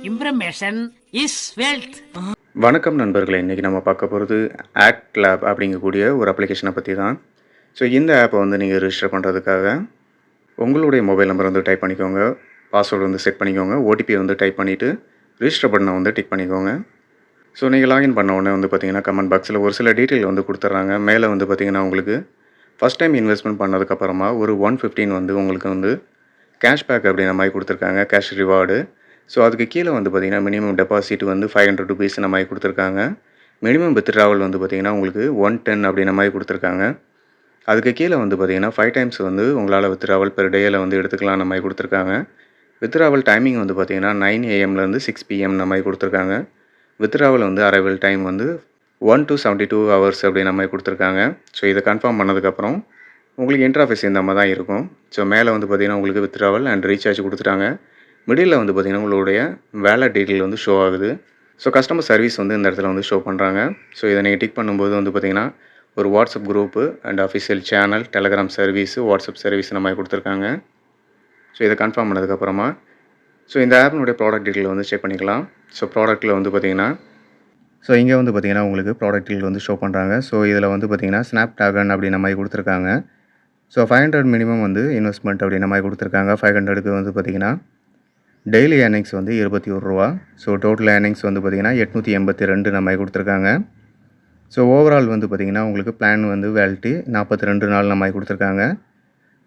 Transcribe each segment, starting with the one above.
Information is wealth. வணக்கம் நண்பர்களே, இன்றைக்கி நம்ம பார்க்க போகிறது ஆக்ட் லேப் அப்படிங்கக்கூடிய ஒரு அப்ளிகேஷனை பற்றி தான். ஸோ இந்த ஆப்பை வந்து நீங்கள் ரிஜிஸ்டர் பண்ணுறதுக்காக உங்களுடைய மொபைல் நம்பர் வந்து டைப் பண்ணிக்கோங்க, பாஸ்வேர்டு வந்து செட் பண்ணிக்கோங்க, ஓடிபி வந்து டைப் பண்ணிவிட்டு ரிஜிஸ்டர் பட்டனை வந்து டிக் பண்ணிக்கோங்க. ஸோ நீங்கள் லாகின் பண்ண உடனே வந்து பார்த்திங்கன்னா கமெண்ட் பாக்ஸில் ஒரு சில டீட்டெயில் வந்து கொடுத்துட்றாங்க. மேலே வந்து பார்த்திங்கன்னா உங்களுக்கு ஃபஸ்ட் டைம் இன்வெஸ்ட்மெண்ட் பண்ணதுக்கப்புறமா ஒரு 115 வந்து உங்களுக்கு வந்து கேஷ்பேக் அப்படின்ற மாதிரி கொடுத்துருக்காங்க, கேஷ் ரிவார்டு. ஸோ அதுக்கு கீழே வந்து பார்த்திங்கன்னா மினிமம் டெபாசிட் வந்து ₹500 இந்த மாதிரி கொடுத்துருக்காங்க. மினிமம் வித்ட்ராவல் வந்து பார்த்திங்கன்னா உங்களுக்கு 110 அப்படின்ற மாதிரி கொடுத்துருக்காங்க. அதுக்கு கீழே வந்து பார்த்திங்கன்னா 5 டைம்ஸ் வந்து உங்களால் வித்ட்ராவல் பெர் டேயில் வந்து எடுத்துக்கலாம் அந்த மாதிரி கொடுத்துருக்காங்க. வித்ட்ராவல் டைமிங் வந்து பார்த்திங்கன்னா 9 AM 6 PM இந்த மாதிரி கொடுத்துருக்காங்க. வித்ட்ராவல் வந்து அரைவல் டைம் வந்து 1 to 72 hours அப்படின்ற மாதிரி கொடுத்துருக்காங்க. ஸோ இதை கன்ஃபார்ம் பண்ணதுக்கப்புறம் உங்களுக்கு இன்டர்ஃபேஸ் இந்த மாதிரி தான் இருக்கும். ஸோ மேலே வந்து பார்த்திங்கன்னா உங்களுக்கு வித்ட்ராவல் அண்ட் ரீசார்ஜ் கொடுத்துட்டாங்க. மிடில் வந்து பார்த்திங்கன்னா உங்களுடைய வேலட் டீட்டெயில் வந்து ஷோ ஆகுது. ஸோ கஸ்டமர் சர்வீஸ் வந்து இந்த இடத்துல வந்து ஷோ பண்ணுறாங்க. ஸோ இதை நீங்கள் டிக் பண்ணும்போது வந்து பார்த்திங்கன்னா ஒரு WhatsApp group and official channel, Telegram service, WhatsApp service இந்த மாதிரி கொடுத்துருக்காங்க. ஸோ இதை கன்ஃபார்ம் பண்ணதுக்கப்புறமா ஸோ இந்த ஆப்பினுடைய ப்ராடக்ட் டீட்டெயில் வந்து செக் பண்ணிக்கலாம். ஸோ ப்ராடக்ட்டில் வந்து பார்த்திங்கன்னா ஸோ இங்கே வந்து பார்த்திங்கன்னா உங்களுக்கு ப்ராடக்ட் டீட்டெயில் வந்து ஷோ பண்ணுறாங்க. ஸோ இதில் வந்து பார்த்திங்கன்னா ஸ்னாப் ட்ராகன் அப்படின்ற மாதிரி கொடுத்துருக்காங்க. ஸோ 500 மினிமம் வந்து இன்வெஸ்ட்மெண்ட் அப்படின்ற மாதிரி கொடுத்துருக்காங்க. 500க்கு வந்து பார்த்திங்கன்னா டெய்லி ஏர்னிங்ஸ் வந்து ₹21. ஸோ டோட்டல் ஏர்னிங்ஸ் வந்து பார்த்திங்கன்னா 882 இந்த மாதிரி கொடுத்துருக்காங்க. ஸோ ஓவரால் வந்து பார்த்திங்கன்னா உங்களுக்கு பிளான் வந்து வேலிட்டி 42 நாள் இந்த மாதிரி கொடுத்துருக்காங்க.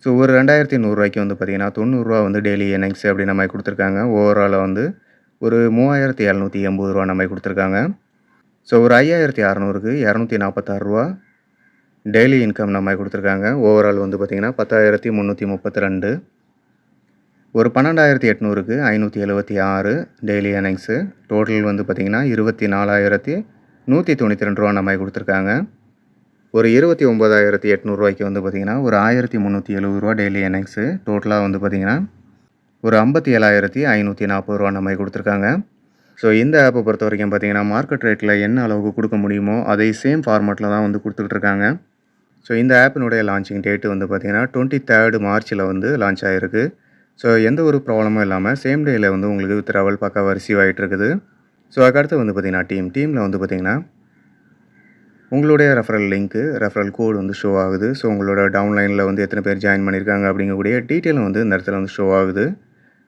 ஸோ ஒரு ₹2100 வந்து பார்த்திங்கன்னா ₹90 வந்து டெய்லி ஏர்னிங்ஸ் அப்படின்ற மாதிரி கொடுத்துருக்காங்க. ஓவராலாக வந்து ஒரு ₹3780 அந்த மாதிரி கொடுத்துருக்காங்க. ஸோ ஒரு 5600க்கு ₹246 டெய்லி இன்கம் இந்த மாதிரி கொடுத்துருக்காங்க. ஓவரால் வந்து பார்த்திங்கன்னா 10,332. ஒரு 12,800க்கு ₹576 டெய்லி ஏர்னிங்ஸு. டோட்டல் வந்து பார்த்திங்கன்னா ₹24,192 அந்த மாதிரி கொடுத்துருக்காங்க. ஒரு ₹29,800 வந்து பார்த்திங்கன்னா ஒரு ₹1,370 டெய்லி ஏர்னிங்ஸு. டோட்டலாக வந்து பார்த்திங்கன்னா ஒரு ₹57,540 அந்த மாதிரி கொடுத்துருக்காங்க. ஸோ இந்த ஆப்பை பொறுத்த வரைக்கும் பார்த்திங்கன்னா மார்க்கெட் ரேட்டில் என்ன அளவுக்கு கொடுக்க முடியுமோ அதே சேம் ஃபார்மேட்டில் தான் வந்து கொடுத்துட்ருக்காங்க. ஸோ இந்த ஆப்பினுடைய லான்ச்சிங் டேட்டு வந்து பார்த்திங்கன்னா 23 மார்ச்சில் வந்து லான்ச் ஆகிருக்கு. ஸோ எந்த ஒரு ப்ராப்ளமும் இல்லாமல் சேம் டேயில் வந்து உங்களுக்கு வித்ட்ராவல் பக்காவாக ரிசீவ் ஆகிட்டு இருக்குது. ஸோ அதுக்கடுத்து வந்து பார்த்திங்கன்னா டீமில் வந்து பார்த்திங்கன்னா உங்களுடைய ரெஃபரல் லிங்க்கு, ரெஃபரல் கோடு வந்து ஷோ ஆகுது. ஸோ உங்களோட டவுன்லைனில் வந்து எத்தனை பேர் ஜாயின் பண்ணியிருக்காங்க அப்படிங்கக்கூடிய டீட்டெயிலும் வந்து இந்த இடத்துல வந்து ஷோ ஆகுது.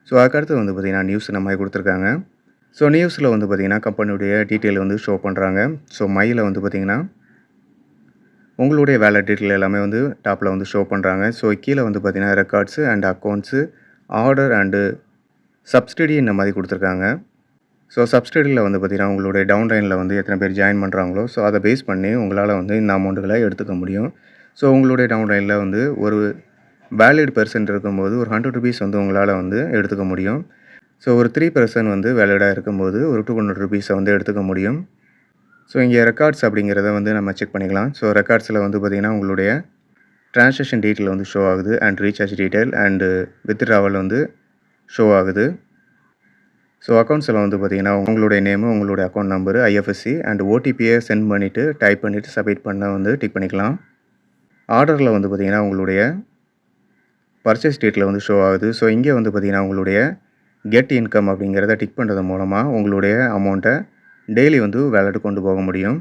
ஸோ அதுக்கடுத்து வந்து பார்த்திங்கன்னா நியூஸ் இந்த மாதிரி கொடுத்துருக்காங்க. ஸோ நியூஸில் வந்து பார்த்திங்கன்னா கம்பெனியுடைய டீட்டெயில் வந்து ஷோ பண்ணுறாங்க. ஸோ மையில் வந்து பார்த்திங்கன்னா உங்களுடைய வேலட் டீட்டெயில் எல்லாமே வந்து டாப்பில் வந்து ஷோ பண்ணுறாங்க. ஸோ கீழே வந்து பார்த்திங்கன்னா records and accounts, order and subsidy இந்த மாதிரி கொடுத்துருக்காங்க. ஸோ சப்சிடியில் வந்து பார்த்திங்கன்னா உங்களுடைய டவுன்லைனில் வந்து எத்தனை பேர் ஜாயின் பண்ணுறாங்களோ ஸோ அதை பேஸ் பண்ணி உங்களால் வந்து இந்த அமௌண்ட்டுகளை எடுத்துக்க முடியும். ஸோ உங்களுடைய டவுன்லைனில் வந்து ஒரு வேலிட் பெர்சன்ட் இருக்கும்போது ஒரு ₹100 வந்து உங்களால் வந்து எடுத்துக்க முடியும். ஸோ ஒரு 3% வந்து வேலிடாக இருக்கும்போது ஒரு ₹200 வந்து எடுத்துக்க முடியும். ஸோ இங்கே ரெக்கார்ட்ஸ் அப்படிங்கிறத வந்து நம்ம செக் பண்ணிக்கலாம். ஸோ ரெக்கார்ட்ஸில் வந்து பார்த்திங்கன்னா உங்களுடைய ட்ரான்சாக்ஷன் டீட்டெயில் வந்து ஷோ ஆகுது and recharge detail and withdrawal வந்து ஷோ ஆகுது. ஸோ அக்கௌண்ட்ஸில் வந்து பார்த்திங்கன்னா உங்களுடைய நேமு, உங்களுடைய அக்கௌண்ட் நம்பரு, IFSC அண்ட் ஓடிபியை சென்ட் பண்ணிவிட்டு டைப் பண்ணிவிட்டு சப்மிட் பண்ண வந்து டிக் பண்ணிக்கலாம். ஆர்டரில் வந்து பார்த்திங்கன்னா உங்களுடைய பர்ச்சேஸ் டீட்டெயில் வந்து ஷோ ஆகுது. ஸோ இங்கே வந்து பார்த்திங்கன்னா உங்களுடைய கெட் இன்கம் அப்படிங்கிறத டிக் பண்ணுறது மூலமாக உங்களுடைய அமௌண்ட்டை டெய்லி வந்து வேலெட்டு கொண்டு போக முடியும்.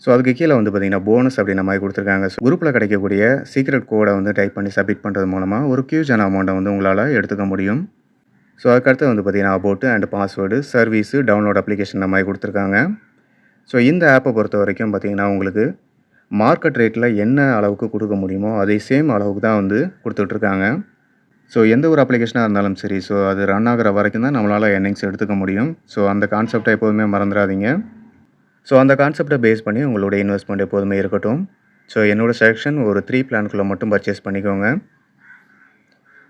ஸோ அதுக்கு கீழே வந்து பார்த்திங்கன்னா போனஸ் அப்படின்ற மாதிரி கொடுத்துருக்காங்க. ஸோ குரூப்பில் கிடைக்கக்கூடிய சீக்ரெட் கோடை வந்து டைப் பண்ணி சப்மிட் பண்ணுறது மூலமாக ஒரு ஹியூஜான அமௌண்ட்டை வந்து உங்களால் எடுத்துக்க முடியும். ஸோ அதுக்கடுத்து வந்து பார்த்திங்கன்னா about and password, service, download application இந்த மாதிரி கொடுத்துருக்காங்க. ஸோ இந்த ஆப்பை பொறுத்த வரைக்கும் பார்த்திங்கன்னா உங்களுக்கு மார்க்கெட் ரேட்டில் என்ன அளவுக்கு கொடுக்க முடியுமோ அதே சேம் அளவுக்கு தான் வந்து கொடுத்துட்ருக்காங்க. ஸோ எந்த ஒரு அப்ளிகேஷனாக இருந்தாலும் சரி, ஸோ அது ரன் ஆகிற வரைக்கும் தான் நம்மளால் ஏர்னிங்ஸ் எடுத்துக்க முடியும். ஸோ அந்த கான்செப்டை எப்போதுமே மறந்துடாதீங்க. ஸோ அந்த கான்செப்டை பேஸ் பண்ணி உங்களுடைய இன்வெஸ்ட்மெண்ட் எப்போதுமே இருக்கட்டும். ஸோ என்னோடய செலெக்ஷன் ஒரு 3 பிளான்குள்ளே மட்டும் பர்ச்சேஸ் பண்ணிக்கோங்க.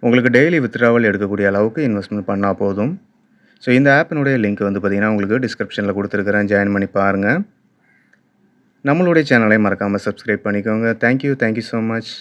உங்களுக்கு டெய்லி வித்ட்ராவல் எடுக்கக்கூடிய அளவுக்கு இன்வெஸ்ட்மெண்ட் பண்ணால் போதும். ஸோ இந்த ஆப்பினுடைய லிங்க் வந்து பார்த்திங்கன்னா உங்களுக்கு டிஸ்கிரிப்ஷனில் கொடுத்துருக்குறேன், ஜாயின் பண்ணி பாருங்கள். நம்மளுடைய சேனலை மறக்காமல் சப்ஸ்கிரைப் பண்ணிக்கோங்க. Thank you so much.